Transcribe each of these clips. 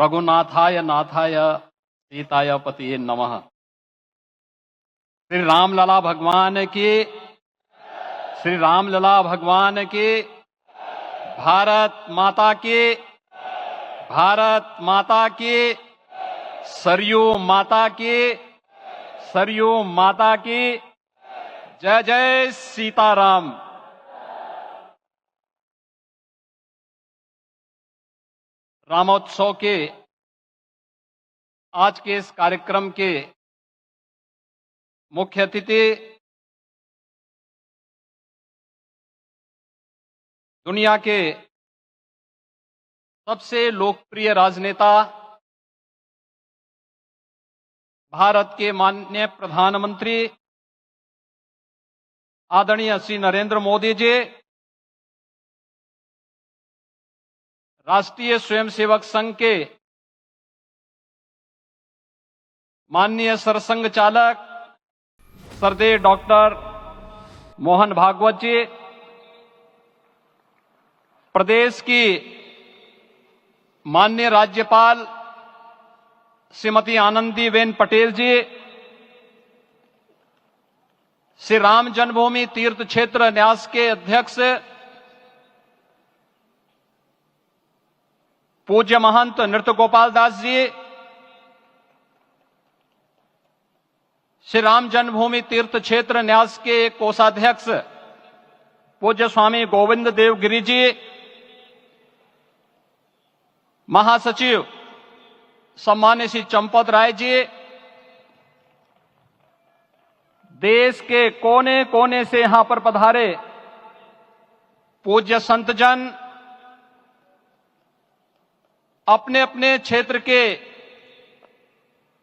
रघुनाथाय नाथाय सीताय पतिये नमः। श्री रामलला भगवान की, श्री रामलला भगवान की, भारत माता की, भारत माता की, सरयू माता की, सरयू माता की, जय जय सीताराम। रामोत्सव के आज के इस कार्यक्रम के मुख्य अतिथि दुनिया के सबसे लोकप्रिय राजनेता भारत के माननीय प्रधानमंत्री आदरणीय श्री नरेंद्र मोदी जी, राष्ट्रीय स्वयंसेवक संघ के माननीय सरसंघ चालक श्रद्धेय डॉक्टर मोहन भागवत जी, प्रदेश की माननीय राज्यपाल श्रीमती आनंदीबेन पटेल जी, श्री राम जन्मभूमि तीर्थ क्षेत्र न्यास के अध्यक्ष पूज्य महंत नृत्य गोपाल दास जी, श्री राम जन्मभूमि तीर्थ क्षेत्र न्यास के कोषाध्यक्ष पूज्य स्वामी गोविंद देव गिरि जी, महासचिव सम्मान्य श्री चंपत राय जी, देश के कोने कोने से यहां पर पधारे पूज्य संतजन, अपने अपने क्षेत्र के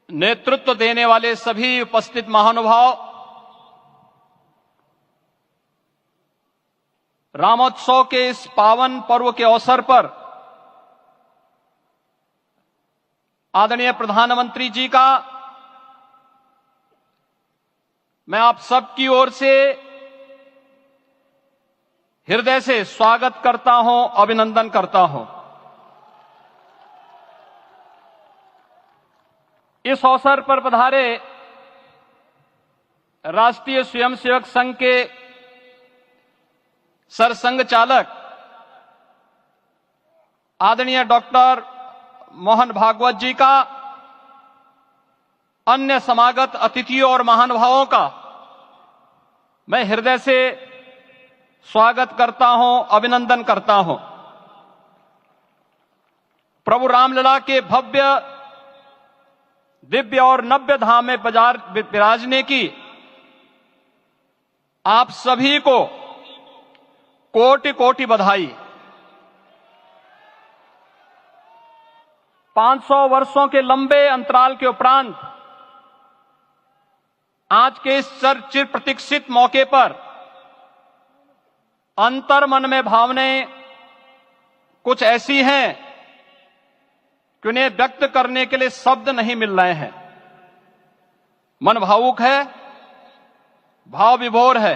नेतृत्व देने वाले सभी उपस्थित महानुभाव, रामोत्सव के इस पावन पर्व के अवसर पर आदरणीय प्रधानमंत्री जी का मैं आप सबकी ओर से हृदय से स्वागत करता हूं, अभिनंदन करता हूं। इस अवसर पर पधारे राष्ट्रीय स्वयंसेवक संघ के सरसंघ चालक आदरणीय डॉक्टर मोहन भागवत जी का, अन्य समागत अतिथियों और महानुभावों का मैं हृदय से स्वागत करता हूं, अभिनंदन करता हूं। प्रभु रामलला के भव्य दिव्य और नव्य धाम में विराजने की आप सभी को कोटि कोटि बधाई। 500 वर्षों के लंबे अंतराल के उपरांत आज के इस चिर प्रतीक्षित मौके पर अंतर मन में भावनाएं कुछ ऐसी हैं कि उन्हें व्यक्त करने के लिए शब्द नहीं मिल रहे हैं। मन भावुक है, भाव विभोर है,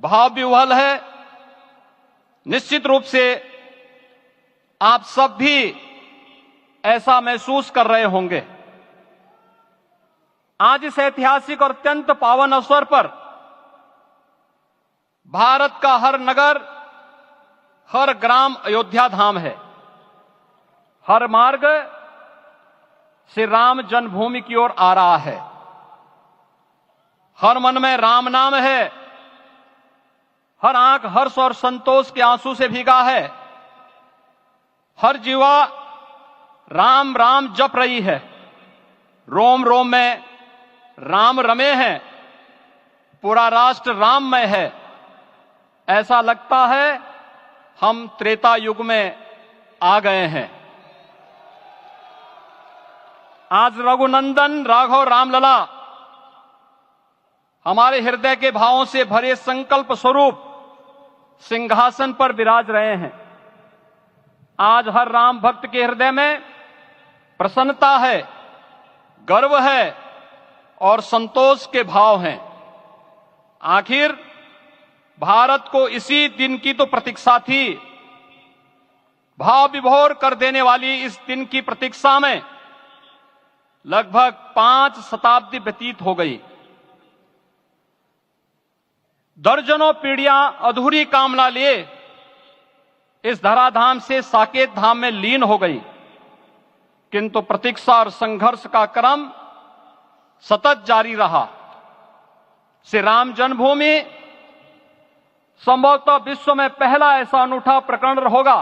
भाव विह्वल है। निश्चित रूप से आप सब भी ऐसा महसूस कर रहे होंगे। आज इस ऐतिहासिक और अत्यंत पावन अवसर पर भारत का हर नगर, हर ग्राम अयोध्या धाम है। हर मार्ग श्री राम जन्मभूमि की ओर आ रहा है। हर मन में राम नाम है, हर आंख हर्ष और संतोष के आंसू से भीगा है। हर जीवा राम राम जप रही है। रोम रोम में राम रमे हैं, पूरा राष्ट्र राममय है। ऐसा लगता है हम त्रेता युग में आ गए हैं। आज रघुनंदन राघव रामलला हमारे हृदय के भावों से भरे संकल्प स्वरूप सिंहासन पर विराज रहे हैं। आज हर राम भक्त के हृदय में प्रसन्नता है, गर्व है और संतोष के भाव हैं। आखिर भारत को इसी दिन की तो प्रतीक्षा थी भाव विभोर कर देने वाली इस दिन की प्रतीक्षा में लगभग 5 शताब्दी व्यतीत हो गई। दर्जनों पीढ़ियां अधूरी कामना लिए इस धराधाम से साकेत धाम में लीन हो गई, किंतु प्रतीक्षा और संघर्ष का क्रम सतत जारी रहा। श्री राम जन्मभूमि संभवतः विश्व में पहला ऐसा अनूठा प्रकरण होगा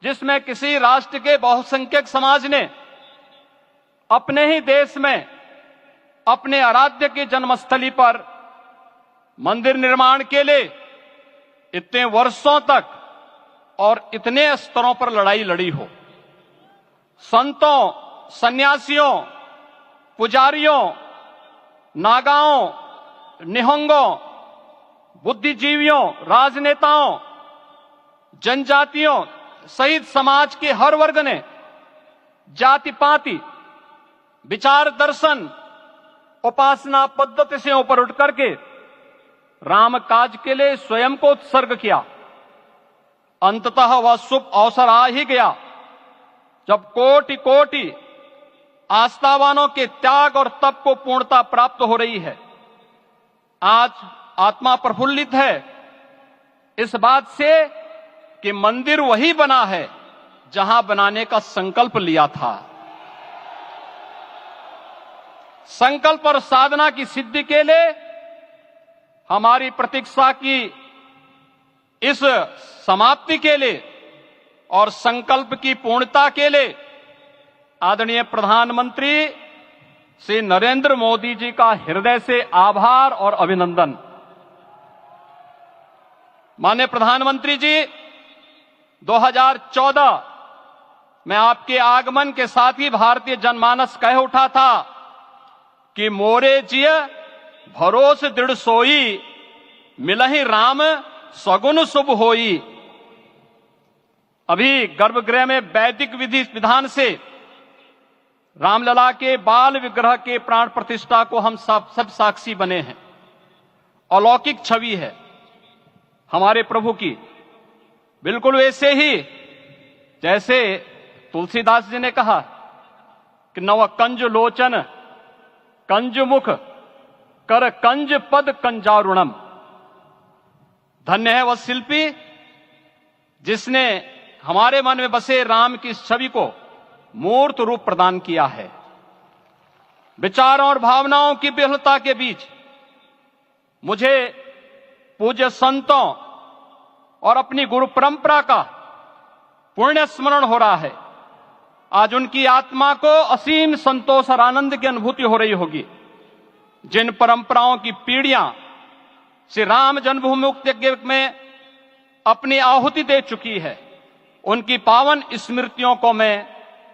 जिसमें किसी राष्ट्र के बहुसंख्यक समाज ने अपने ही देश में अपने आराध्य की जन्मस्थली पर मंदिर निर्माण के लिए इतने वर्षों तक और इतने स्तरों पर लड़ाई लड़ी हो। संतों, सन्यासियों, पुजारियों, नागाओं, निहंगों, बुद्धिजीवियों, राजनेताओं, जनजातियों सहित समाज के हर वर्ग ने जाति पाति, विचार दर्शन, उपासना पद्धति से ऊपर उठ करके राम काज के लिए स्वयं को उत्सर्ग किया। अंततः वह शुभ अवसर आ ही गया जब कोटि कोटि आस्थावानों के त्याग और तप को पूर्णता प्राप्त हो रही है। आज आत्मा प्रफुल्लित है इस बात से कि मंदिर वही बना है जहां बनाने का संकल्प लिया था। संकल्प और साधना की सिद्धि के लिए हमारी प्रतीक्षा की इस समाप्ति के लिए और संकल्प की पूर्णता के लिए आदरणीय प्रधानमंत्री श्री नरेंद्र मोदी जी का हृदय से आभार और अभिनंदन। माननीय प्रधानमंत्री जी, 2014 में आपके आगमन के साथ ही भारतीय जनमानस कह उठा था कि मोरे जिय भरोस दृढ़ सोई, मिलहि राम सगुन शुभ होई। अभी गर्भगृह में वैदिक विधि विधान से रामलला के बाल विग्रह के प्राण प्रतिष्ठा को हम सब साक्षी बने हैं। अलौकिक छवि है हमारे प्रभु की, बिल्कुल वैसे ही जैसे तुलसीदास जी ने कहा कि नव कंज लोचन कंज मुख कर कंज पद कंजारुणम। धन्य है वह शिल्पी जिसने हमारे मन में बसे राम की छवि को मूर्त रूप प्रदान किया है। विचारों और भावनाओं की विहलता के बीच मुझे पूज्य संतों और अपनी गुरु परंपरा का पुण्य स्मरण हो रहा है। आज उनकी आत्मा को असीम संतोष और आनंद की अनुभूति हो रही होगी। जिन परंपराओं की पीढ़ियां श्री राम जन्मभूमि मुक्ति यज्ञ में अपनी आहुति दे चुकी है, उनकी पावन स्मृतियों को मैं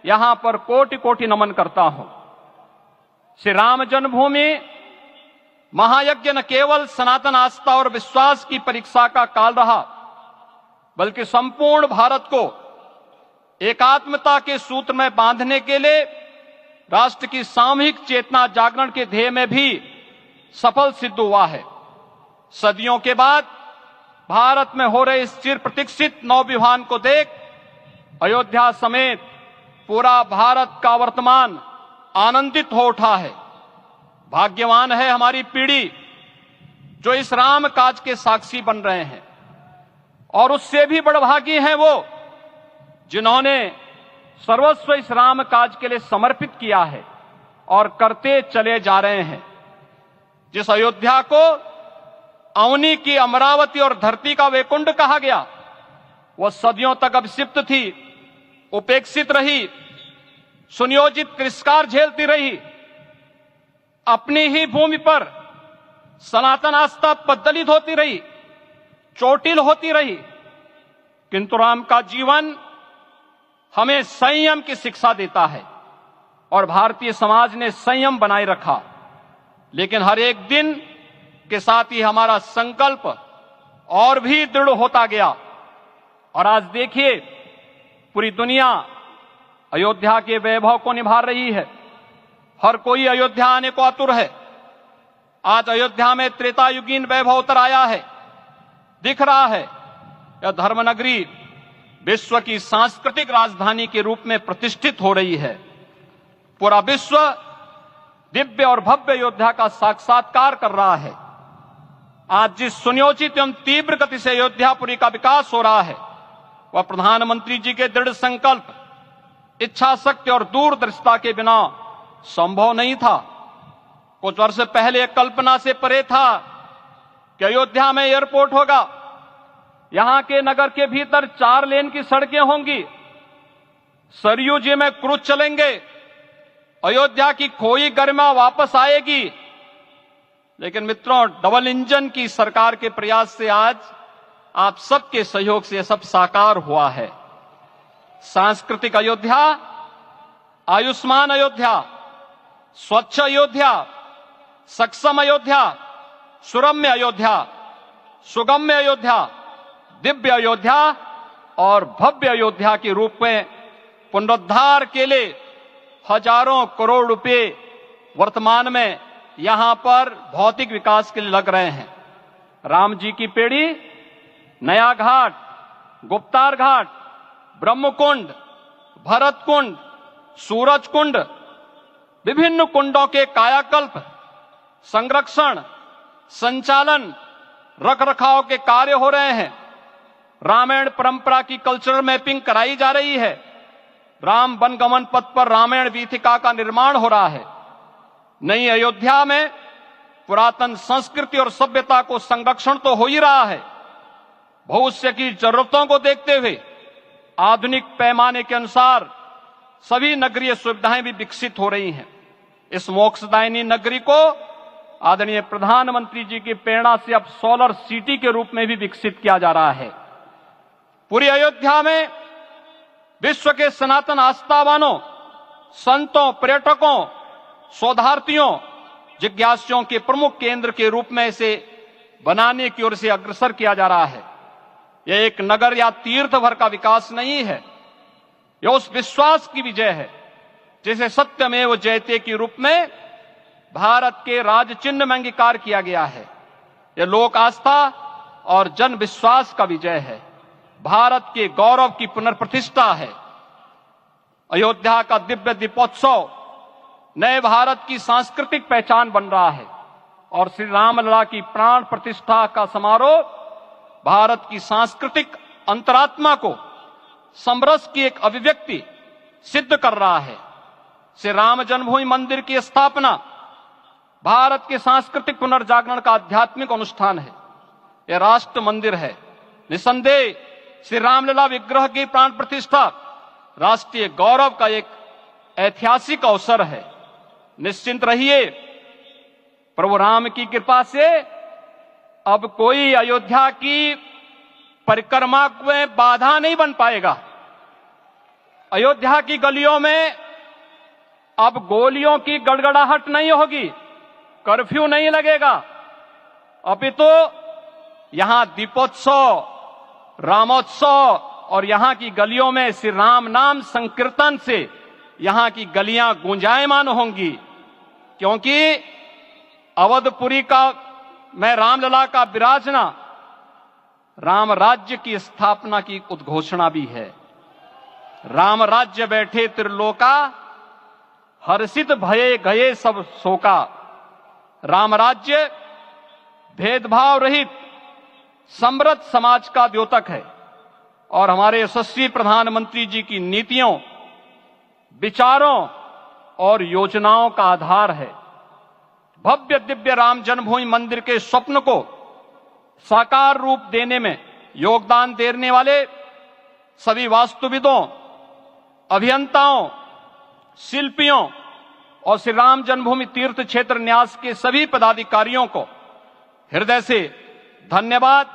यहां पर कोटि कोटि नमन करता हूं। श्री राम जन्मभूमि महायज्ञ न केवल सनातन आस्था और विश्वास की परीक्षा का काल रहा, बल्कि संपूर्ण भारत को एकात्मता के सूत्र में बांधने के लिए राष्ट्र की सामूहिक चेतना जागरण के ध्येय में भी सफल सिद्ध हुआ है। सदियों के बाद भारत में हो रहे इस चिर प्रतीक्षित नवविवाह को देख अयोध्या समेत पूरा भारत का वर्तमान आनंदित हो उठा है। भाग्यवान है हमारी पीढ़ी जो इस राम काज के साक्षी बन रहे हैं, और उससे भी बड़भागी हैं वो जिन्होंने सर्वस्व इस राम काज के लिए समर्पित किया है और करते चले जा रहे हैं। जिस अयोध्या को अवनी की अमरावती और धरती का वैकुंठ कहा गया, वह सदियों तक अभिषिप्त थी, उपेक्षित रही, सुनियोजित तिरस्कार झेलती रही। अपनी ही भूमि पर सनातन आस्था पद्दलित होती रही, चोटिल होती रही, किंतु राम का जीवन हमें संयम की शिक्षा देता है और भारतीय समाज ने संयम बनाए रखा। लेकिन हर एक दिन के साथ ही हमारा संकल्प और भी दृढ़ होता गया, और आज देखिए पूरी दुनिया अयोध्या के वैभव को निभा रही है। हर कोई अयोध्या आने को आतुर है। आज अयोध्या में त्रेतायुगीन वैभव उतर आया है, दिख रहा है। यह धर्मनगरी विश्व की सांस्कृतिक राजधानी के रूप में प्रतिष्ठित हो रही है। पूरा विश्व दिव्य और भव्य अयोध्या का साक्षात्कार कर रहा है। आज जिस सुनियोजित एवं तीव्र गति से अयोध्यापुरी का विकास हो रहा है, वह प्रधानमंत्री जी के दृढ़ संकल्प, इच्छा शक्ति और दूरदर्शिता के बिना संभव नहीं था। कुछ वर्ष पहले कल्पना से परे था कि अयोध्या में एयरपोर्ट होगा, यहां के नगर के भीतर 4 लेन की सड़कें होंगी, सरयू जी में क्रूज चलेंगे, अयोध्या की खोई गरिमा वापस आएगी। लेकिन मित्रों, डबल इंजन की सरकार के प्रयास से आज आप सबके सहयोग से यह सब साकार हुआ है। सांस्कृतिक अयोध्या, आयुष्मान अयोध्या, स्वच्छ अयोध्या, सक्षम अयोध्या, सुरम्य अयोध्या, सुगम्य अयोध्या, दिव्य अयोध्या और भव्य अयोध्या के रूप में पुनरुद्धार के लिए हजारों करोड़ रुपए वर्तमान में यहां पर भौतिक विकास के लिए लग रहे हैं। राम जी की पेड़ी, नया घाट, गुप्तार घाट, ब्रह्मकुंड, भरत कुंड, सूरज कुंड, विभिन्न कुंडों के कायाकल्प, संरक्षण, संचालन, रखरखाव के कार्य हो रहे हैं। रामायण परंपरा की कल्चरल मैपिंग कराई जा रही है। राम वनगमन पथ पर रामायण वीथिका का निर्माण हो रहा है। नई अयोध्या में पुरातन संस्कृति और सभ्यता को संरक्षण तो हो ही रहा है, भविष्य की जरूरतों को देखते हुए आधुनिक पैमाने के अनुसार सभी नगरीय सुविधाएं भी विकसित हो रही हैं। इस मोक्षदायिनी नगरी को आदरणीय प्रधानमंत्री जी की प्रेरणा से अब सोलर सिटी के रूप में भी विकसित किया जा रहा है। पूरी अयोध्या में विश्व के सनातन आस्थावानों, संतों, पर्यटकों, शोधार्थियों, जिज्ञासुओं के प्रमुख केंद्र के रूप में इसे बनाने की ओर से अग्रसर किया जा रहा है। यह एक नगर या तीर्थ भर का विकास नहीं है, यह उस विश्वास की विजय है जिसे सत्यमेव जयते के रूप में भारत के राज चिन्ह में अंगीकार किया गया है। यह लोक आस्था और जन विश्वास का विजय है, भारत के गौरव की पुनर्प्रतिष्ठा है। अयोध्या का दिव्य दीपोत्सव नए भारत की सांस्कृतिक पहचान बन रहा है और श्री रामलला की प्राण प्रतिष्ठा का समारोह भारत की सांस्कृतिक अंतरात्मा को समरस की एक अभिव्यक्ति सिद्ध कर रहा है। श्री राम जन्मभूमि मंदिर की स्थापना भारत के सांस्कृतिक पुनर्जागरण का आध्यात्मिक अनुष्ठान है। यह राष्ट्र मंदिर है। निसंदेह श्री रामलला विग्रह की प्राण प्रतिष्ठा राष्ट्रीय गौरव का एक ऐतिहासिक अवसर है। निश्चिंत रहिए, प्रभु राम की कृपा से अब कोई अयोध्या की परिक्रमा में बाधा नहीं बन पाएगा। अयोध्या की गलियों में अब गोलियों की गड़गड़ाहट नहीं होगी, कर्फ्यू नहीं लगेगा। अपितु यहां दीपोत्सव, रामोत्सव और यहां की गलियों में श्री राम नाम संकीर्तन से यहां की गलियां गुंजायमान होंगी, क्योंकि अवधपुरी का मैं रामलला का विराजना राम राज्य की स्थापना की उद्घोषणा भी है। राम राज्य बैठे त्रिलोका, हर्षित भये गए सब शोका। राम राज्य भेदभाव रहित समृद्ध समाज का द्योतक है और हमारे यशस्वी प्रधानमंत्री जी की नीतियों, विचारों और योजनाओं का आधार है। भव्य दिव्य राम जन्मभूमि मंदिर के स्वप्न को साकार रूप देने में योगदान देने वाले सभी वास्तुविदों, अभियंताओं, शिल्पियों और श्री राम जन्मभूमि तीर्थ क्षेत्र न्यास के सभी पदाधिकारियों को हृदय से धन्यवाद।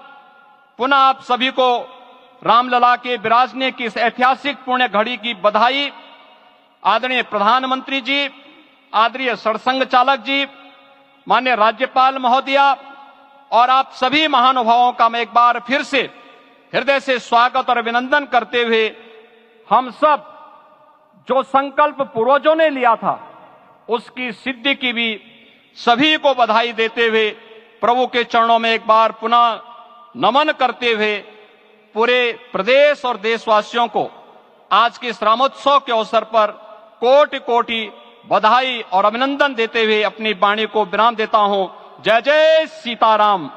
पुनः आप सभी को रामलला के विराजने की इस ऐतिहासिक पुण्य घड़ी की बधाई। आदरणीय प्रधानमंत्री जी, आदरणीय सरसंघ चालक जी, माननीय राज्यपाल महोदया और आप सभी महानुभावों का मैं एक बार फिर से हृदय से स्वागत और अभिनंदन करते हुए हम सब जो संकल्प पूर्वजों ने लिया था उसकी सिद्धि की भी सभी को बधाई देते हुए प्रभु के चरणों में एक बार पुनः नमन करते हुए पूरे प्रदेश और देशवासियों को आज के इस रामोत्सव के अवसर पर कोटि कोटि बधाई और अभिनंदन देते हुए अपनी वाणी को विराम देता हूं। जय जय सीताराम।